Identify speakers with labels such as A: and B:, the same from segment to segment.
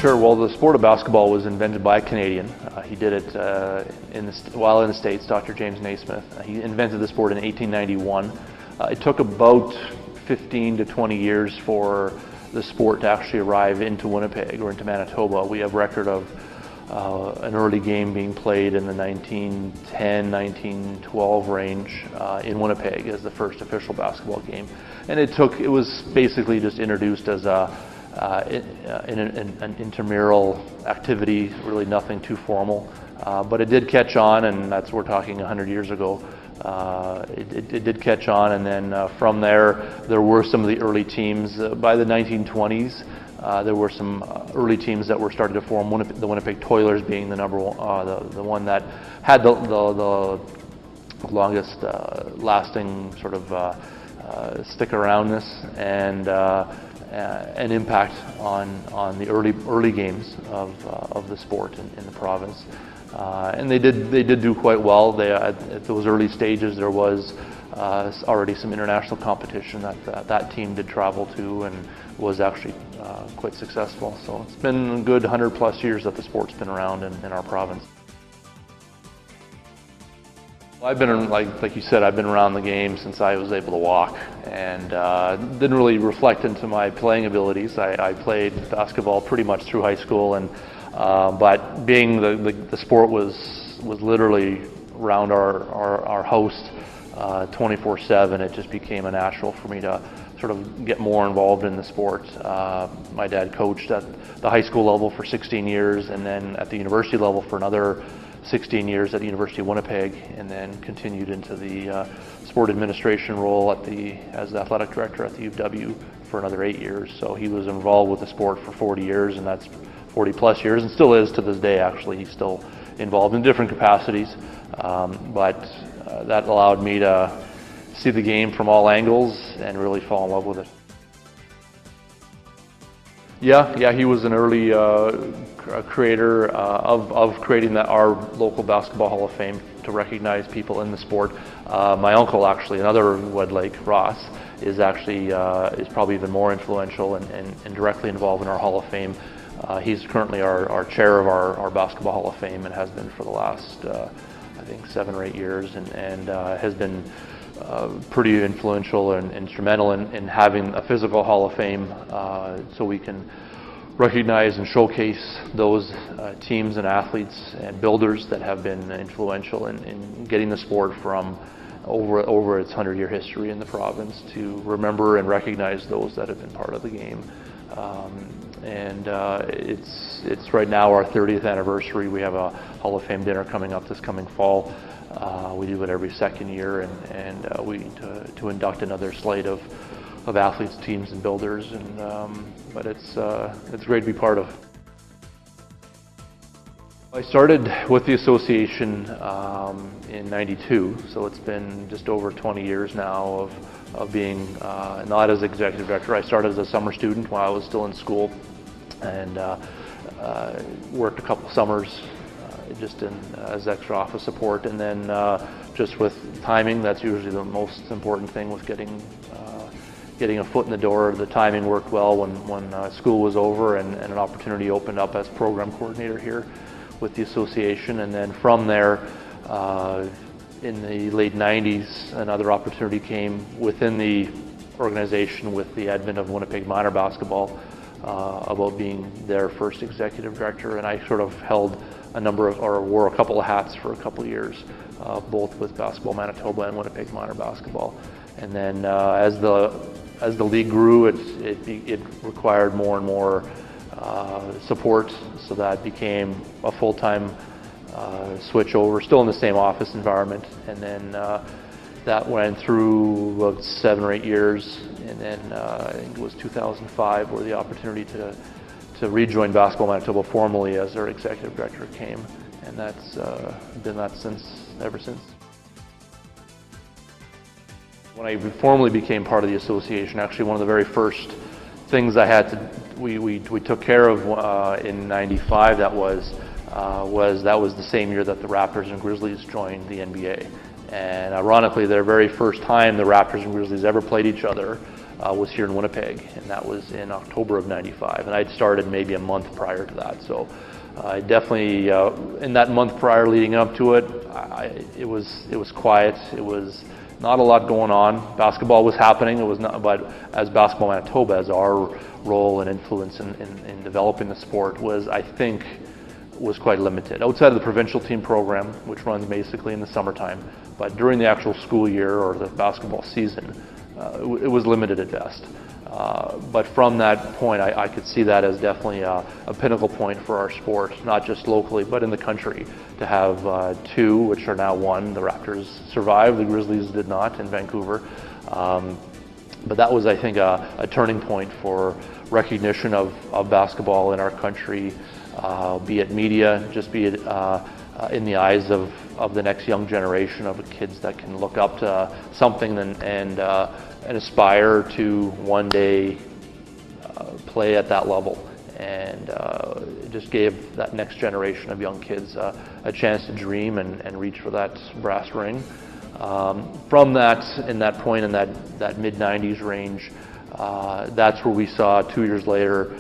A: Sure. Well, the sport of basketball was invented by a Canadian. He did it while in the States, Dr. James Naismith. He invented the sport in 1891. It took about 15 to 20 years for the sport to actually arrive into Winnipeg or into Manitoba. We have record of an early game being played in the 1910, 1912 range in Winnipeg as the first official basketball game. And it was basically just introduced as an intramural activity, really nothing too formal. But it did catch on, and that's we're talking 100 years ago. It did catch on, and then from there were some of the early teams. By the 1920s, there were some early teams that were starting to form. The Winnipeg Toilers being the number one, the one that had the longest lasting sort of stick aroundness and an impact on the early games of the sport in the province. And they did do quite well. At those early stages, there was already some international competition that team did travel to, and was actually quite successful. So it's been a good 100+ years that the sport's been around in our province. I've been, like you said, I've been around the game since I was able to walk, and didn't really reflect into my playing abilities. I played basketball pretty much through high school, and but being the sport was literally around our house 24/7, it just became a natural for me to sort of get more involved in the sport. My dad coached at the high school level for 16 years, and then at the university level for another 16 years at the University of Winnipeg, and then continued into the sport administration role as the athletic director at the UW for another 8 years. So he was involved with the sport for 40 years, and that's 40+ years, and still is to this day. Actually, he's still involved in different capacities, but that allowed me to see the game from all angles and really fall in love with it. Yeah, he was an early creator of creating our local basketball Hall of Fame to recognize people in the sport. My uncle, actually, another Wedlake, Ross, is probably even more influential and directly involved in our Hall of Fame. He's currently our chair of our Basketball Hall of Fame, and has been for the last, I think, 7 or 8 years, and has been pretty influential and instrumental in having a physical Hall of Fame, so we can recognize and showcase those teams and athletes and builders that have been influential in getting the sport from over its 100-year history in the province, to remember and recognize those that have been part of the game. It's right now our 30th anniversary. We have a Hall of Fame dinner coming up this coming fall. We do it every second year, and we to induct another slate of athletes, teams, and builders. But it's great to be part of. I started with the association in '92, so it's been just over 20 years now of being not as executive director. I started as a summer student while I was still in school, and worked a couple summers just as extra office support, and then just with timing, that's usually the most important thing with getting a foot in the door. The timing worked well when school was over, and an opportunity opened up as program coordinator here with the association. And then from there, in the late '90s, another opportunity came within the organization with the advent of Winnipeg minor basketball, about being their first executive director, and I sort of held wore a couple of hats for a couple of years, both with Basketball Manitoba and Winnipeg minor basketball. And then as the league grew, it required more and more support, so that became a full-time switch over, still in the same office environment. And then that went through about 7 or 8 years, and then I think it was 2005 where the opportunity to rejoin Basketball Manitoba formally as their executive director came, and that's been that ever since. When I formally became part of the association, actually one of the very first things we took care of in '95, that was the same year that the Raptors and Grizzlies joined the NBA. And ironically, their very first time the Raptors and Grizzlies ever played each other was here in Winnipeg, and that was in October of '95. And I'd started maybe a month prior to that. So I definitely, in that month prior leading up to it, it was quiet. It was not a lot going on. Basketball was happening. It was not, but as Basketball Manitoba, as our role and influence in developing the sport was, I think, was quite limited. Outside of the provincial team program, which runs basically in the summertime, but during the actual school year or the basketball season, it was limited at best. But from that point, I could see that as definitely a pinnacle point for our sport, not just locally, but in the country, to have two, which are now one. The Raptors survived, the Grizzlies did not in Vancouver. But that was, I think, a turning point for recognition of basketball in our country, be it media, just be it in the eyes of the next young generation of kids that can look up to something and aspire to one day play at that level. And it just gave that next generation of young kids a chance to dream and reach for that brass ring. From that, in that point in that mid-90s range, that's where we saw 2 years later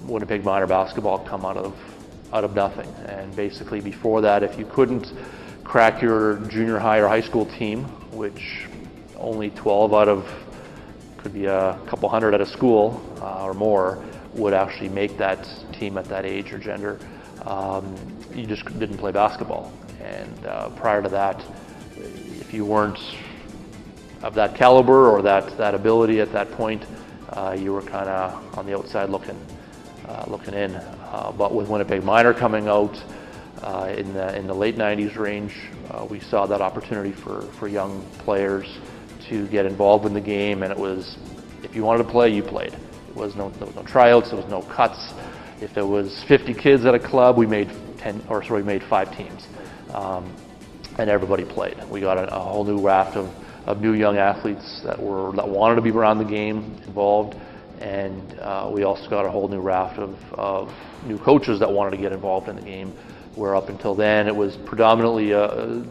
A: Winnipeg minor basketball come out of nothing. And basically before that, if you couldn't crack your junior high or high school team, which only 12 out of, could be a couple hundred at a school or more, would actually make that team at that age or gender, you just didn't play basketball. And prior to that, if you weren't of that caliber or that ability at that point, you were kind of on the outside looking in. But with Winnipeg Minor coming out in the late 90s range, we saw that opportunity for young players to get involved in the game, and it was, if you wanted to play, you played. There was no tryouts, there was no cuts. If there was 50 kids at a club, we made 5 teams, and everybody played. We got a whole new raft of new young athletes that wanted to be around the game, involved, and we also got a whole new raft of new coaches that wanted to get involved in the game, where up until then it was predominantly a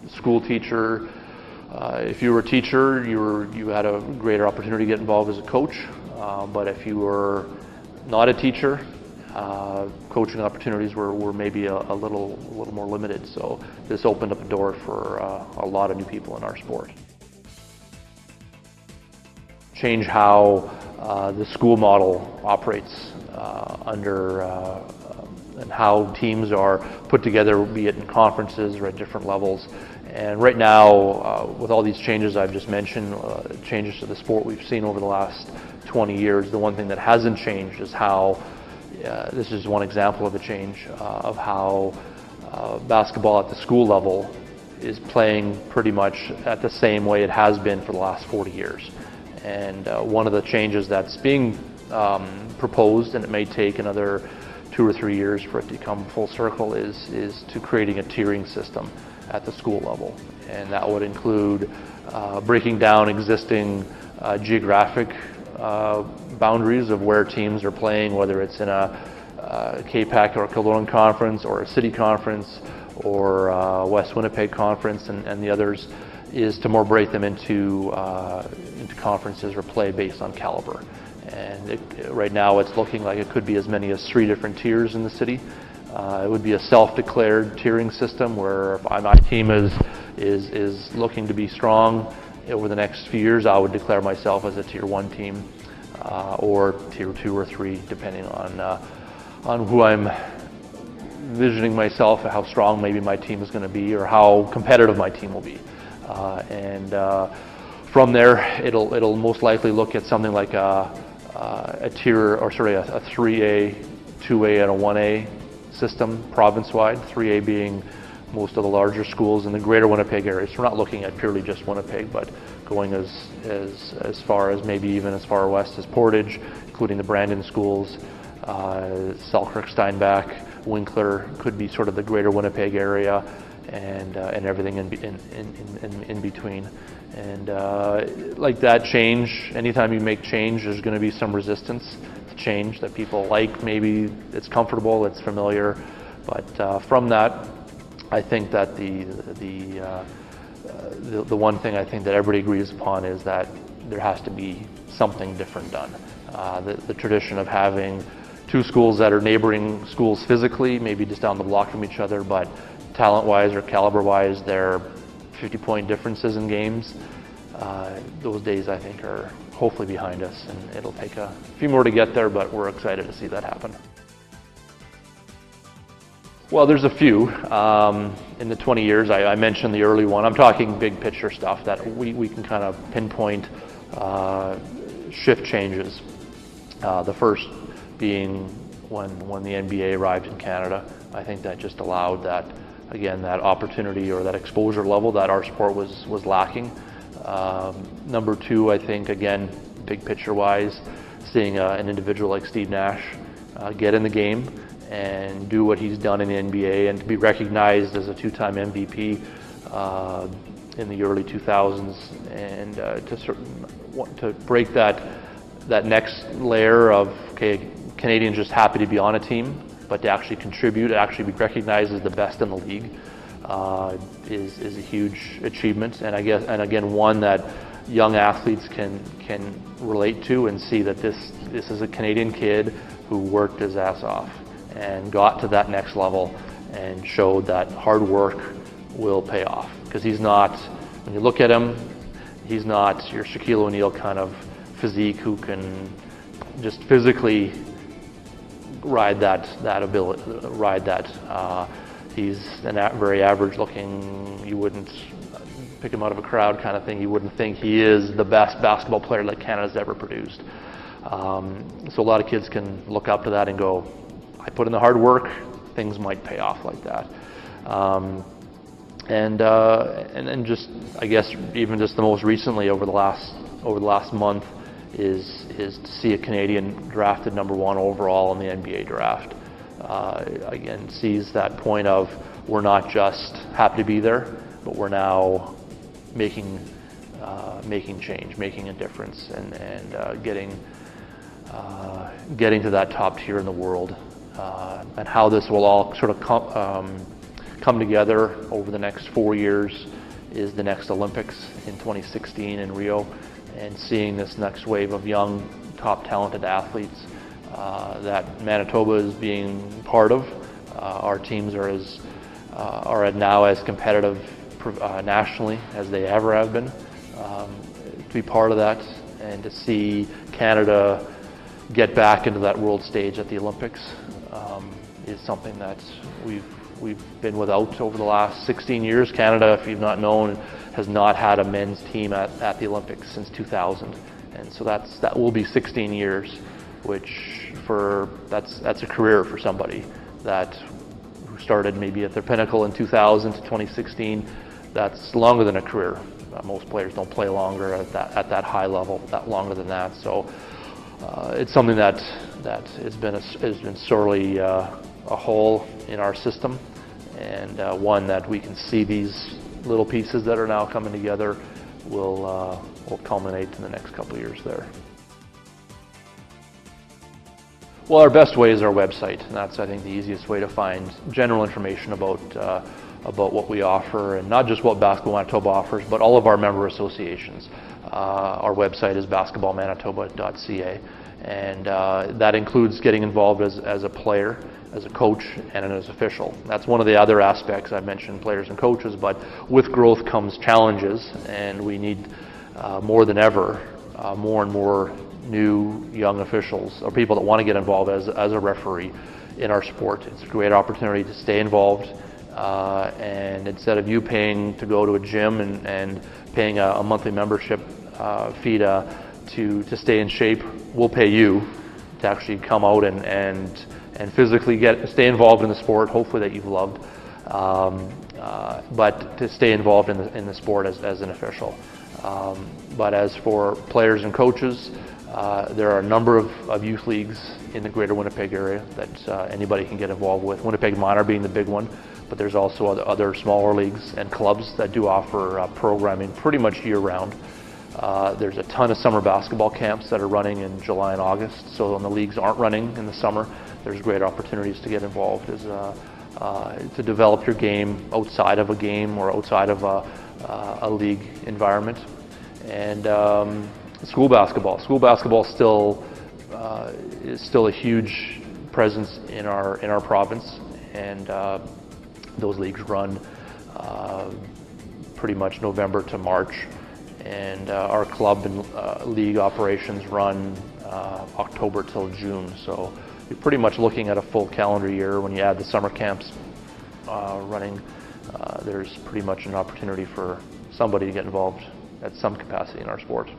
A: school teacher. If you were a teacher, you had a greater opportunity to get involved as a coach, but if you were not a teacher, coaching opportunities were maybe a little more limited. So this opened up a door for a lot of new people in our sport. Change how the school model operates and how teams are put together, be it in conferences or at different levels. And right now, with all these changes I've just mentioned, changes to the sport we've seen over the last 20 years, the one thing that hasn't changed is how, this is one example of a change, of how basketball at the school level is playing pretty much at the same way it has been for the last 40 years. And one of the changes that's being proposed, and it may take another 2 or 3 years for it to come full circle, is to creating a tiering system at the school level. And that would include breaking down existing geographic boundaries of where teams are playing, whether it's in a K-Pac or Kelowna conference or a city conference or West Winnipeg conference, and the others, is to more break them into conferences or play based on caliber. And right now it's looking like it could be as many as 3 different tiers in the city. It would be a self-declared tiering system where if my team is looking to be strong over the next few years, I would declare myself as a Tier 1 team, or Tier 2 or 3, depending on who I'm envisioning myself, how strong maybe my team is going to be, or how competitive my team will be. And from there, it'll most likely look at something like a tier, or sorry, a 3A, 2A, and a 1A system province-wide, 3A being most of the larger schools in the greater Winnipeg area. So we're not looking at purely just Winnipeg, but going as far as maybe even as far west as Portage, including the Brandon schools, Selkirk, Steinbach, Winkler, could be sort of the greater Winnipeg area, and everything in between. And like that change, anytime you make change, there's going to be some resistance to change that people like. Maybe it's comfortable, it's familiar, but from that, I think that the one thing I think that everybody agrees upon is that there has to be something different done. The tradition of having two schools that are neighboring schools physically, maybe just down the block from each other, but talent-wise or caliber-wise, they're 50-point differences in games. Those days, I think, are hopefully behind us, and it'll take a few more to get there, but we're excited to see that happen. Well, there's a few. In the 20 years, I mentioned the early one. I'm talking big picture stuff that we can kind of pinpoint shift changes. The first being when the NBA arrived in Canada. I think that just allowed that, again, that opportunity or that exposure level that our sport was lacking. Number two, I think, again, big picture wise, seeing an individual like Steve Nash get in the game and do what he's done in the NBA, and to be recognized as a two-time MVP in the early 2000s, and to break that next layer of, okay, Canadians just happy to be on a team, but to actually contribute, actually be recognized as the best in the league, is a huge achievement, and again, one that young athletes can relate to and see that this is a Canadian kid who worked his ass off and got to that next level and showed that hard work will pay off. Because he's not, when you look at him, he's not your Shaquille O'Neal kind of physique who can just physically ride that ability, he's a very average looking, you wouldn't pick him out of a crowd kind of thing. You wouldn't think he is the best basketball player that Canada's ever produced. So a lot of kids can look up to that and go, I put in the hard work, things might pay off like that. And then just, I guess, even just the most recently over the last month is to see a Canadian drafted #1 overall in the NBA draft. Again, sees that point of we're not just happy to be there, but we're now making change, making a difference, and getting to that top tier in the world. And how this will all sort of come together over the next 4 years is the next Olympics in 2016 in Rio, and seeing this next wave of young, top talented athletes that Manitoba is being part of. Our teams are now as competitive nationally as they ever have been. To be part of that and to see Canada get back into that world stage at the Olympics is something that we've been without over the last 16 years. Canada, if you've not known, has not had a men's team at the Olympics since 2000, and so that will be 16 years, which that's a career for somebody who started maybe at their pinnacle in 2000 to 2016. That's longer than a career. Most players don't play longer at that high level, that longer than that. So it's something that has been sorely a hole in our system, and one that we can see these little pieces that are now coming together will culminate in the next couple of years there. Well, our best way is our website, and that's, I think, the easiest way to find general information about what we offer, and not just what Basketball Manitoba offers, but all of our member associations. Our website is basketballmanitoba.ca, and that includes getting involved as a player, as a coach, and as an official. That's one of the other aspects. I mentioned players and coaches, but with growth comes challenges, and we need more than ever more and more new young officials or people that want to get involved as a referee in our sport. It's a great opportunity to stay involved, and instead of you paying to go to a gym and paying a monthly membership fee to stay in shape, we'll pay you to actually come out and physically stay involved in the sport, hopefully that you've loved, but to stay involved in the sport as an official. But as for players and coaches, there are a number of youth leagues in the greater Winnipeg area that anybody can get involved with, Winnipeg Minor being the big one, but there's also other smaller leagues and clubs that do offer programming pretty much year-round. There's a ton of summer basketball camps that are running in July and August, so when the leagues aren't running in the summer, there's great opportunities to get involved to develop your game outside of a game or outside of a league environment. And School basketball. School basketball is still a huge presence in our province, and those leagues run pretty much November to March, and our club and league operations run October till June. So you're pretty much looking at a full calendar year. When you add the summer camps running, there's pretty much an opportunity for somebody to get involved at some capacity in our sport.